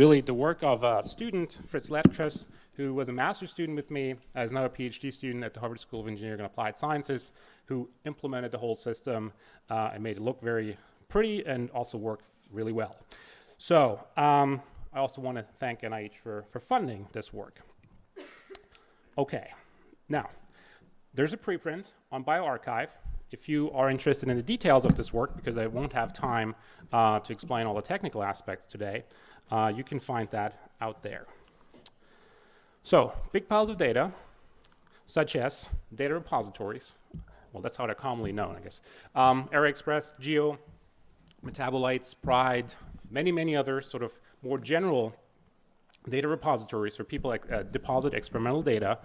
really the work of a student, Fritz Lettres, who was a master's student with me, as now a PhD student at the Harvard School of Engineering and Applied Sciences, who implemented the whole system and made it look very pretty and also work really well. So I also want to thank NIH for funding this work. Okay, now there's a preprint on bioRxiv. If you are interested in the details of this work, because I won't have time to explain all the technical aspects today, you can find that out there. So big piles of data, such as data repositories. Well, that's how they're commonly known, I guess. ArrayExpress, Geo, metabolites, Pride, many other sort of more general data repositories for people like deposit experimental data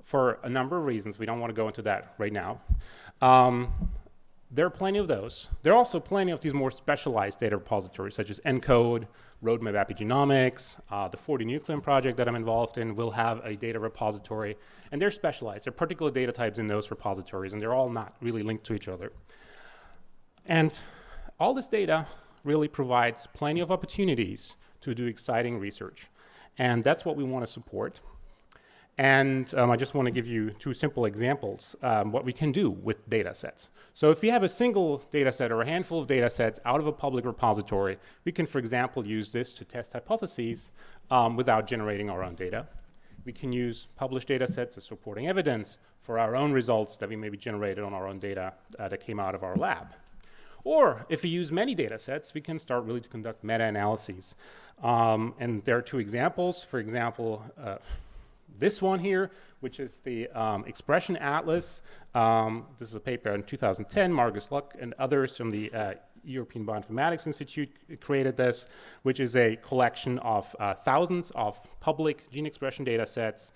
for a number of reasons. We don't want to go into that right now. There are plenty of those. There are also plenty of these more specialized data repositories, such as ENCODE, Roadmap Epigenomics, the 40-nucleome project that I'm involved in will have a data repository, and they're specialized. There are particular data types in those repositories, and they're all not really linked to each other. And all this data really provides plenty of opportunities to do exciting research, and that's what we want to support. And I just want to give you two simple examples what we can do with data sets. So if we have a single data set or a handful of data sets out of a public repository, we can, for example, use this to test hypotheses without generating our own data. We can use published data sets as supporting evidence for our own results that we maybe generated on our own data that came out of our lab. Or if we use many data sets, we can start really to conduct meta-analyses. And there are two examples. For example, this one here, which is the Expression Atlas. This is a paper in 2010. Margus Luck and others from the European Bioinformatics Institute created this, which is a collection of thousands of public gene expression data sets,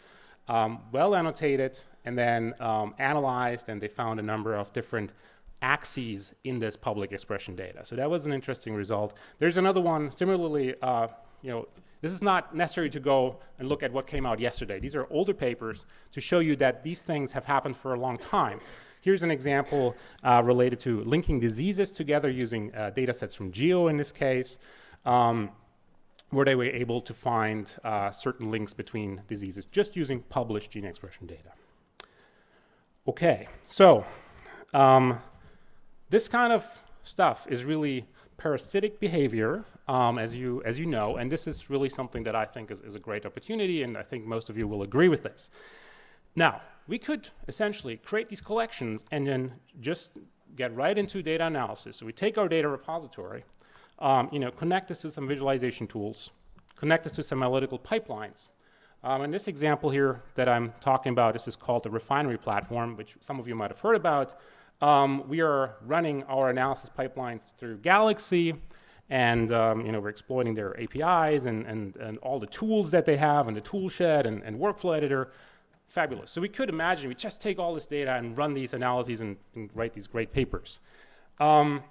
well annotated and then analyzed, and they found a number of different axes in this public expression data. So that was an interesting result. There's another one, similarly, this is not necessary to go and look at what came out yesterday. These are older papers to show you that these things have happened for a long time. Here's an example related to linking diseases together using data sets from Geo in this case, where they were able to find certain links between diseases just using published gene expression data. Okay, so this kind of stuff is really parasitic behavior, as you know, and this is really something that I think is a great opportunity, and I think most of you will agree with this. Now, we could essentially create these collections and then just get right into data analysis. So we take our data repository, connect this to some visualization tools, connect this to some analytical pipelines. In this example here that I'm talking about, this is called the refinery platform, which some of you might have heard about. We are running our analysis pipelines through Galaxy, and we're exploiting their APIs and all the tools that they have, and the tool shed and workflow editor. Fabulous. So we could imagine we just take all this data and run these analyses and write these great papers. But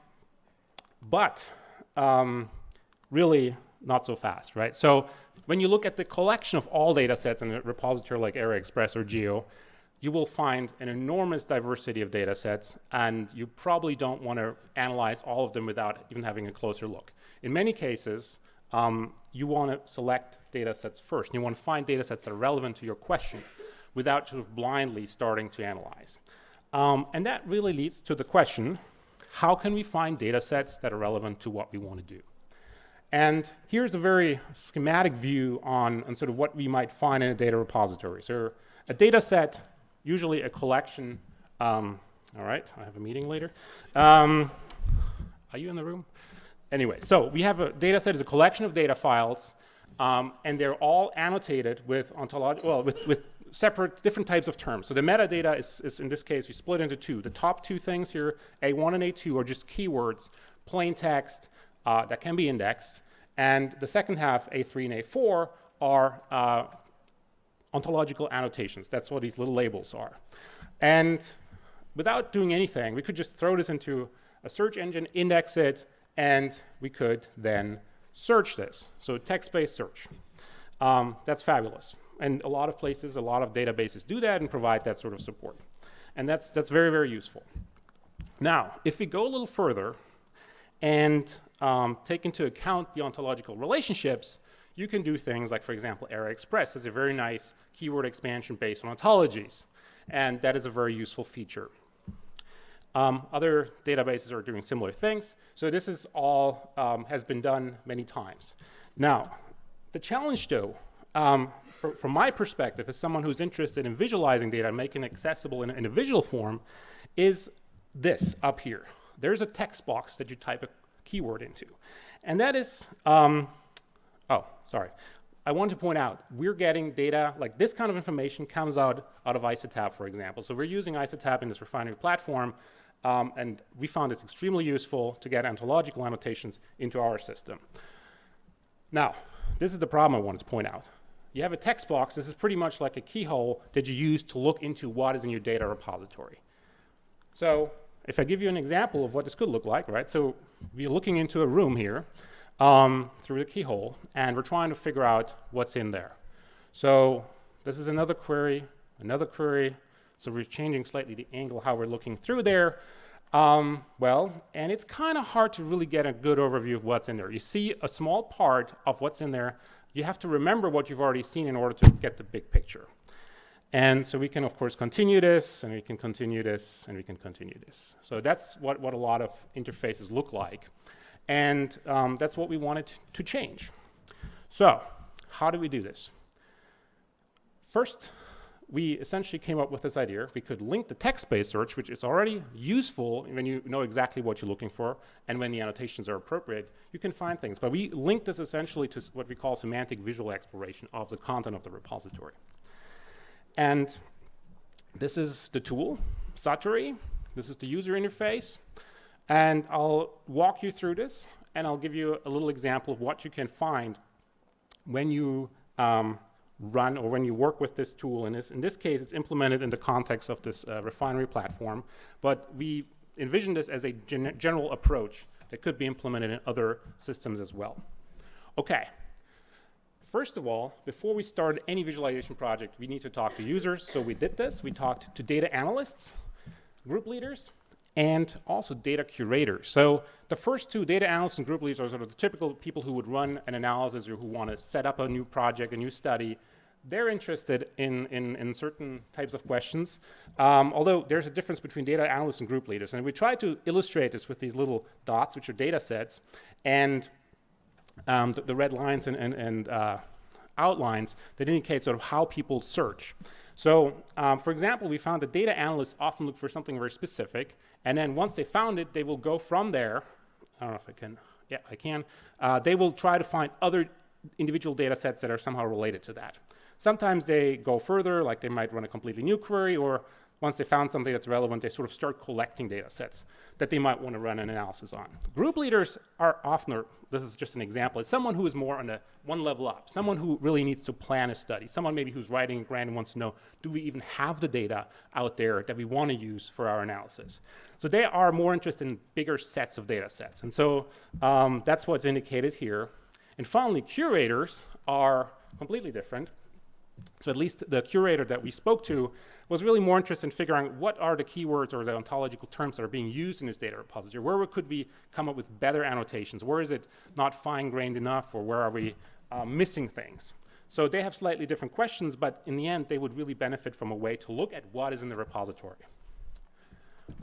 really not so fast, right? So when you look at the collection of all data sets in a repository like ArrayExpress or Geo, you will find an enormous diversity of data sets, and you probably don't want to analyze all of them without even having a closer look. In many cases, you want to select data sets first. You want to find data sets that are relevant to your question without sort of blindly starting to analyze. And that really leads to the question, how can we find data sets that are relevant to what we want to do? And here's a very schematic view on sort of what we might find in a data repository. So a data set, usually a collection, all right, I have a meeting later. Are you in the room? Anyway, so we have a data set is a collection of data files, and they're all annotated with with separate different types of terms. So the metadata is in this case, we split into two. The top two things here, A1 and A2, are just keywords, plain text that can be indexed. And the second half, A3 and A4, are ontological annotations. That's what these little labels are. And without doing anything, we could just throw this into a search engine, index it, and we could then search this. So text-based search. That's fabulous. And a lot of places, a lot of databases do that and provide that sort of support. And that's very, very useful. Now, if we go a little further and take into account the ontological relationships, you can do things like, for example, Array Express is a very nice keyword expansion based on ontologies, and that is a very useful feature. Other databases are doing similar things, so this is all has been done many times. Now, the challenge, though, from my perspective, as someone who's interested in visualizing data and making it accessible in a visual form, is this up here. There's a text box that you type a keyword into, and that is, oh, sorry. I want to point out, we're getting data, like this kind of information comes out of ISCB, for example. So we're using ISCB in this refinery platform, and we found it's extremely useful to get ontological annotations into our system. Now, this is the problem I wanted to point out. You have a text box. This is pretty much like a keyhole that you use to look into what is in your data repository. So if I give you an example of what this could look like, right? So we're looking into a room here through the keyhole, and we're trying to figure out what's in there. So this is another query, another query. So we're changing slightly the angle how we're looking through there. Well, and it's kind of hard to really get a good overview of what's in there. You see a small part of what's in there. You have to remember what you've already seen in order to get the big picture. And so we can, of course, continue this, and we can continue this, and we can continue this. So that's what a lot of interfaces look like. And that's what we wanted to change. So how do we do this? First, we essentially came up with this idea. We could link the text-based search, which is already useful when you know exactly what you're looking for, and when the annotations are appropriate, you can find things. But we linked this essentially to what we call semantic visual exploration of the content of the repository. And this is the tool, Satori. This is the user interface. And I'll walk you through this, and I'll give you a little example of what you can find when you run or when you work with this tool. And in this case, it's implemented in the context of this refinery platform. But we envision this as a general approach that could be implemented in other systems as well. Okay. First of all, before we start any visualization project, we need to talk to users. So we did this. We talked to data analysts, group leaders, and also data curators. So the first two, data analysts and group leaders, are sort of the typical people who would run an analysis or who want to set up a new project, a new study. They're interested in certain types of questions, although there's a difference between data analysts and group leaders. And we try to illustrate this with these little dots, which are data sets, and the red lines and outlines that indicate sort of how people search. So, for example, we found that data analysts often look for something very specific, and then once they found it, they will go from there. I don't know if I can. Yeah, I can. They will try to find other individual data sets that are somehow related to that. Sometimes they go further, like they might run a completely new query, or once they found something that's relevant, they sort of start collecting data sets that they might want to run an analysis on. Group leaders are often, or this is just an example, it's someone who is more on one level up, someone who really needs to plan a study, someone maybe who's writing a grant and wants to know, do we even have the data out there that we want to use for our analysis? So they are more interested in bigger sets of data sets. And so that's what's indicated here. And finally, curators are completely different. So at least the curator that we spoke to was really more interested in figuring out what are the keywords or the ontological terms that are being used in this data repository. Where could we come up with better annotations? Where is it not fine-grained enough, or where are we missing things? So they have slightly different questions, but in the end, they would really benefit from a way to look at what is in the repository.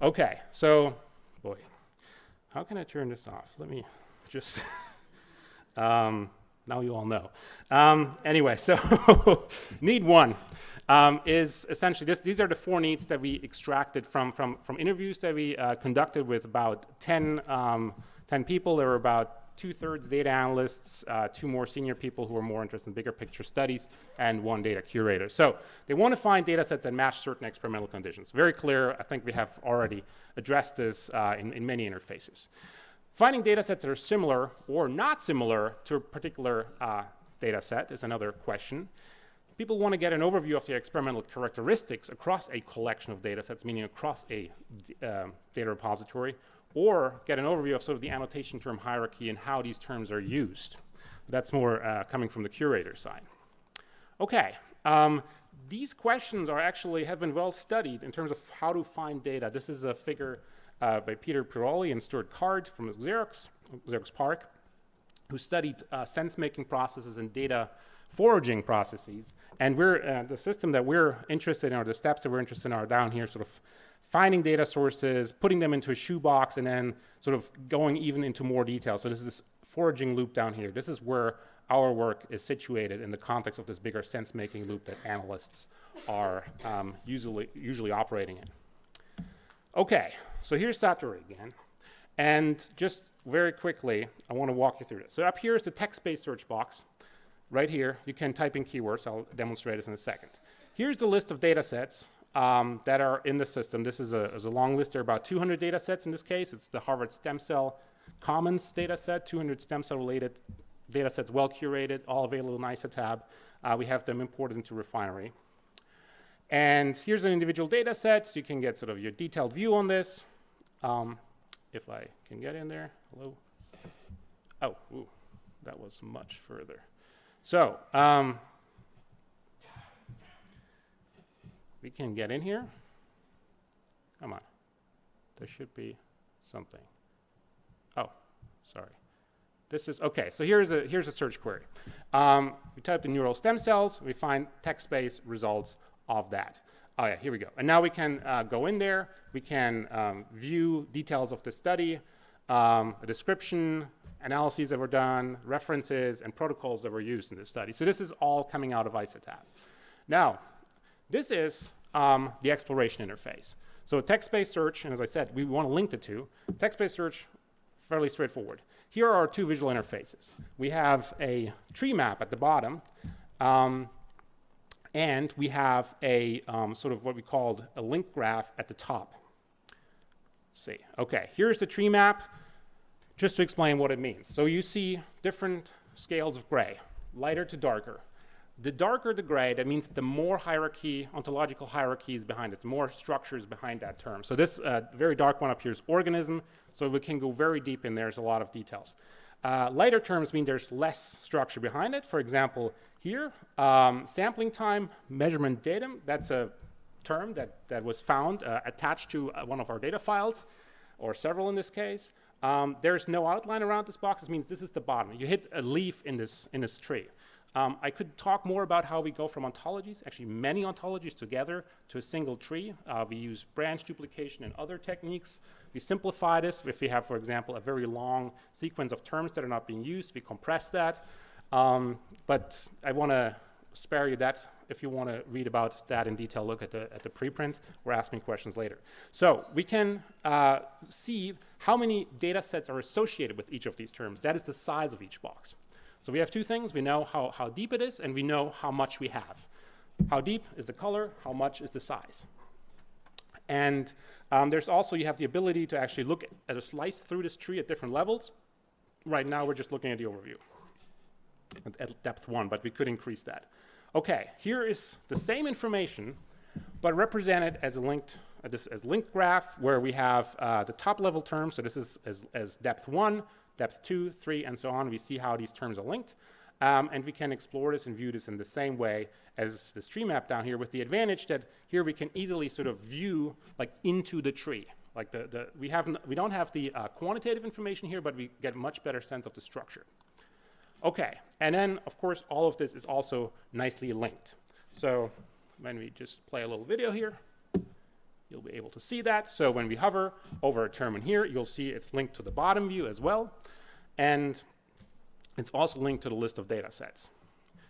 Okay, so, boy, how can I turn this off? Let me just... now you all know. Anyway, so need one is essentially this. These are the 4 needs that we extracted from interviews that we conducted with about 10 people. There were about 2/3 data analysts, 2 more senior people who were more interested in bigger picture studies, and 1 data curator. So they want to find data sets that match certain experimental conditions. Very clear. I think we have already addressed this in many interfaces. Finding data sets that are similar or not similar to a particular data set is another question. People want to get an overview of the experimental characteristics across a collection of data sets, meaning across a data repository, or get an overview of sort of the annotation term hierarchy and how these terms are used. That's more coming from the curator side. Okay, these questions have been well studied in terms of how to find data. This is a figure by Peter Piroli and Stuart Card from Xerox PARC. who studied sense-making processes and data foraging processes. And we're, the system that we're interested in, or the steps that we're interested in, are down here, sort of finding data sources, putting them into a shoebox, and then sort of going even into more detail. So this is this foraging loop down here. This is where our work is situated in the context of this bigger sense-making loop that analysts are usually operating in. Okay, so here's Satori again. And just very quickly, I want to walk you through this. So up here is the text-based search box. Right here, you can type in keywords. I'll demonstrate this in a second. Here's the list of data sets that are in the system. This is a long list. There are about 200 data sets in this case. It's the Harvard Stem Cell Commons data set, 200 stem cell related data sets, well curated, all available in ISCB. We have them imported into Refinery. And here's an individual data set, so you can get sort of your detailed view on this. If I can get in there, hello? Oh, ooh, that was much further. So, we can get in here. Come on, there should be something. Oh, sorry. This is, okay, so here's a search query. We type in neural stem cells, we find text-based results of that. Oh yeah, here we go. And now we can go in there, we can view details of the study, a description, analyses that were done, references, and protocols that were used in this study. So this is all coming out of ISCB. Now, this is the exploration interface. So text-based search, and as I said, we want to link the two. Text-based search, fairly straightforward. Here are our two visual interfaces. We have a tree map at the bottom, and we have a sort of what we called a link graph at the top. Let's see. Okay, here's the tree map, just to explain what it means. So you see different scales of gray, lighter to darker. The darker the gray, that means the more hierarchy, ontological hierarchy is behind it, the more structures behind that term. So this very dark one up here is organism, so we can go very deep in there. There's a lot of details. Lighter terms mean there's less structure behind it. For example, here, sampling time, measurement datum, that's a term that was found attached to one of our data files, or several in this case. There's no outline around this box. This means this is the bottom. You hit a leaf in this tree. I could talk more about how we go from ontologies, actually many ontologies together, to a single tree. We use branch duplication and other techniques. We simplify this. If we have, for example, a very long sequence of terms that are not being used, we compress that. But I want to spare you that. If you want to read about that in detail, look at the preprint or ask me questions later. So we can see how many data sets are associated with each of these terms. That is the size of each box. So we have two things. We know how deep it is, and we know how much we have. How deep is the color, how much is the size. And there's also, you have the ability to actually look at a slice through this tree at different levels. Right now, we're just looking at the overview at depth 1, but we could increase that. Okay, here is the same information, but represented as a linked graph, where we have the top level terms. So this is as depth 1, depth 2, 3, and so on. We see how these terms are linked. And we can explore this and view this in the same way as this tree map down here, with the advantage that here we can easily sort of view like into the tree. Like we don't have the quantitative information here, but we get a much better sense of the structure. Okay, and then of course all of this is also nicely linked. So when we just play a little video here, you'll be able to see that. So when we hover over a term in here, you'll see it's linked to the bottom view as well. And it's also linked to the list of data sets.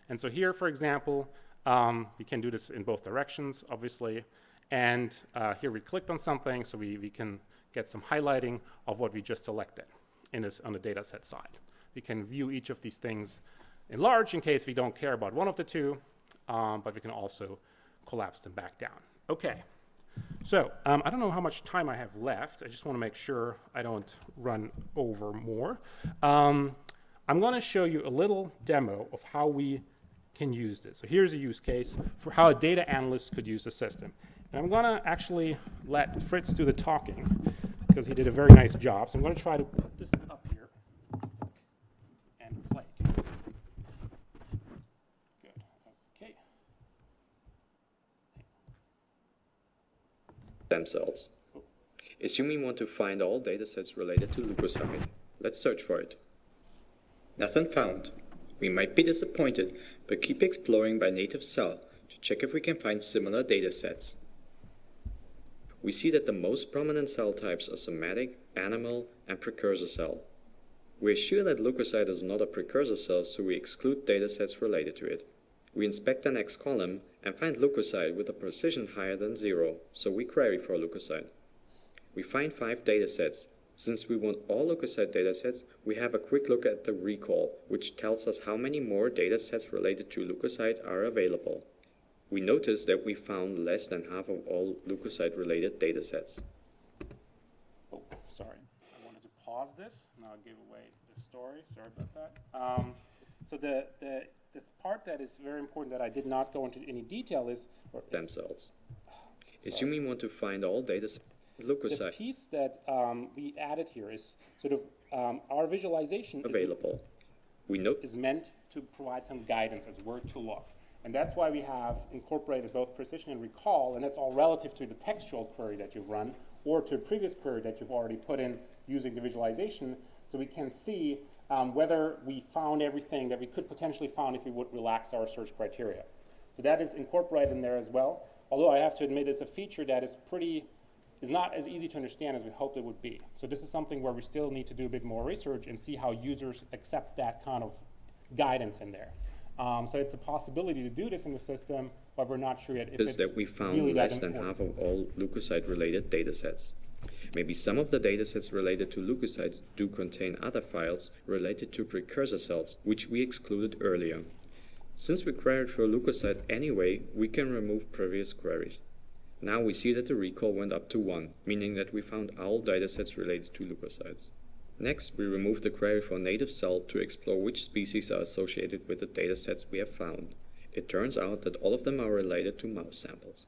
And so here, for example, we can do this in both directions, obviously. And here we clicked on something, so we can get some highlighting of what we just selected on the data set side. We can view each of these things in large in case we don't care about one of the two, but we can also collapse them back down. Okay, so I don't know how much time I have left. I just want to make sure I don't run over more. I'm going to show you a little demo of how we can use this. So here's a use case for how a data analyst could use the system. And I'm going to actually let Fritz do the talking, because he did a very nice job. So I'm going to try to put this up here and play it. Good. Okay. Stem cells. Assume we want to find all datasets related to leukocyte. Let's search for it. Nothing found. We might be disappointed, but keep exploring by native cell to check if we can find similar datasets. We see that the most prominent cell types are somatic, animal, and precursor cell. We're sure that leukocyte is not a precursor cell, so we exclude datasets related to it. We inspect the next column and find leukocyte with a precision higher than 0, so we query for leukocyte. We find 5 datasets. Since we want all leukocyte datasets, we have a quick look at the recall, which tells us how many more datasets related to leukocyte are available. We notice that we found less than half of all leukocyte-related datasets. Oh, sorry. I wanted to pause this. Now I'll give away the story. Sorry about that. So the part that is very important that I did not go into any detail is stem cells. Assume we want to find all datasets. The piece that we added here is sort of our visualization available. Is meant to provide some guidance as where to look. And that's why we have incorporated both precision and recall, and that's all relative to the textual query that you've run or to a previous query that you've already put in using the visualization, so we can see whether we found everything that we could potentially find if we would relax our search criteria. So that is incorporated in there as well, although I have to admit it's a feature that is not as easy to understand as we hoped it would be. So this is something where we still need to do a bit more research and see how users accept that kind of guidance in there. So it's a possibility to do this in the system, but we're not sure yet if it's that we found really less than half of all leukocyte-related datasets. Maybe some of the datasets related to leukocytes do contain other files related to precursor cells, which we excluded earlier. Since we queried for leukocyte anyway, we can remove previous queries. Now we see that the recall went up to 1, meaning that we found all datasets related to leukocytes. Next, we remove the query for native cell to explore which species are associated with the datasets we have found. It turns out that all of them are related to mouse samples.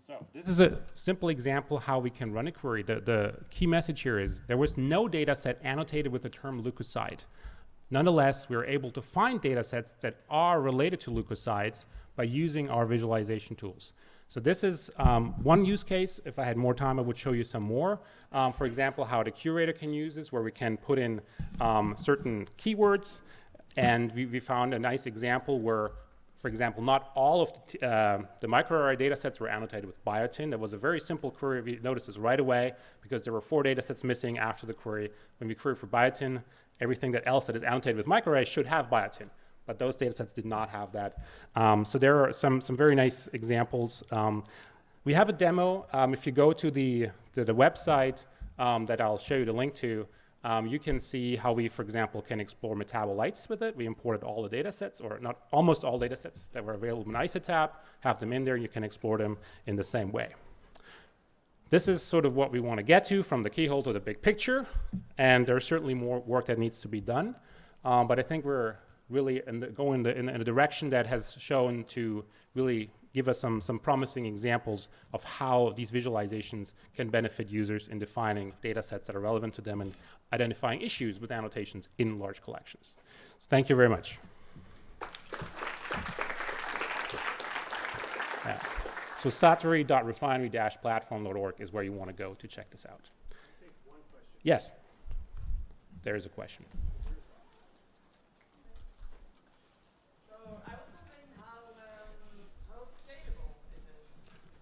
So this is a simple example how we can run a query. The key message here is there was no dataset annotated with the term leukocyte. Nonetheless, we were able to find datasets that are related to leukocytes by using our visualization tools. So this is one use case. If I had more time, I would show you some more. For example, how the curator can use this, where we can put in certain keywords. And we found a nice example where, for example, not all of the microarray data sets were annotated with biotin. That was a very simple query. We noticed this right away because there were 4 data sets missing after the query. When we query for biotin, everything else that is annotated with microarray should have biotin. But those data sets did not have that. So there are some very nice examples. We have a demo. If you go to the website that I'll show you the link to, you can see how we, for example, can explore metabolites with it. We imported all the data sets, or not almost all data sets that were available in ISATAP, have them in there, and you can explore them in the same way. This is sort of what we want to get to from the keyhole to the big picture, and there's certainly more work that needs to be done. But I think we're really going in a direction that has shown to really give us some promising examples of how these visualizations can benefit users in defining data sets that are relevant to them and identifying issues with annotations in large collections. So thank you very much. Yeah. So satori.refinery-platform.org is where you want to go to check this out. Take one question. Yes, there is a question.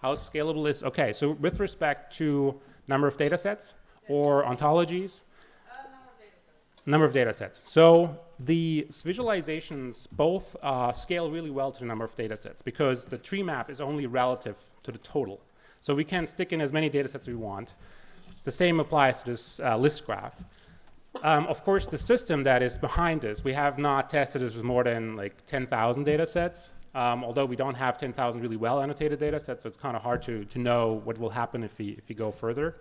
How scalable is, okay, so with respect to number of data sets or ontologies? Number of data sets. So the visualizations both scale really well to the number of data sets because the tree map is only relative to the total. So we can stick in as many data sets as we want. The same applies to this list graph. Of course, the system that is behind this, we have not tested this with more than like 10,000 data sets. Although we don't have 10,000 really well annotated data sets, so it's kind of hard to know what will happen if we go further.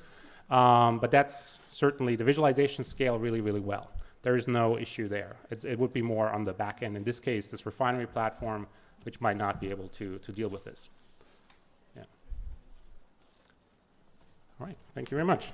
But that's certainly the visualization scale really, really well. There is no issue there. It would be more on the back end. In this case, this refinery platform, which might not be able to deal with this. Yeah. All right, thank you very much.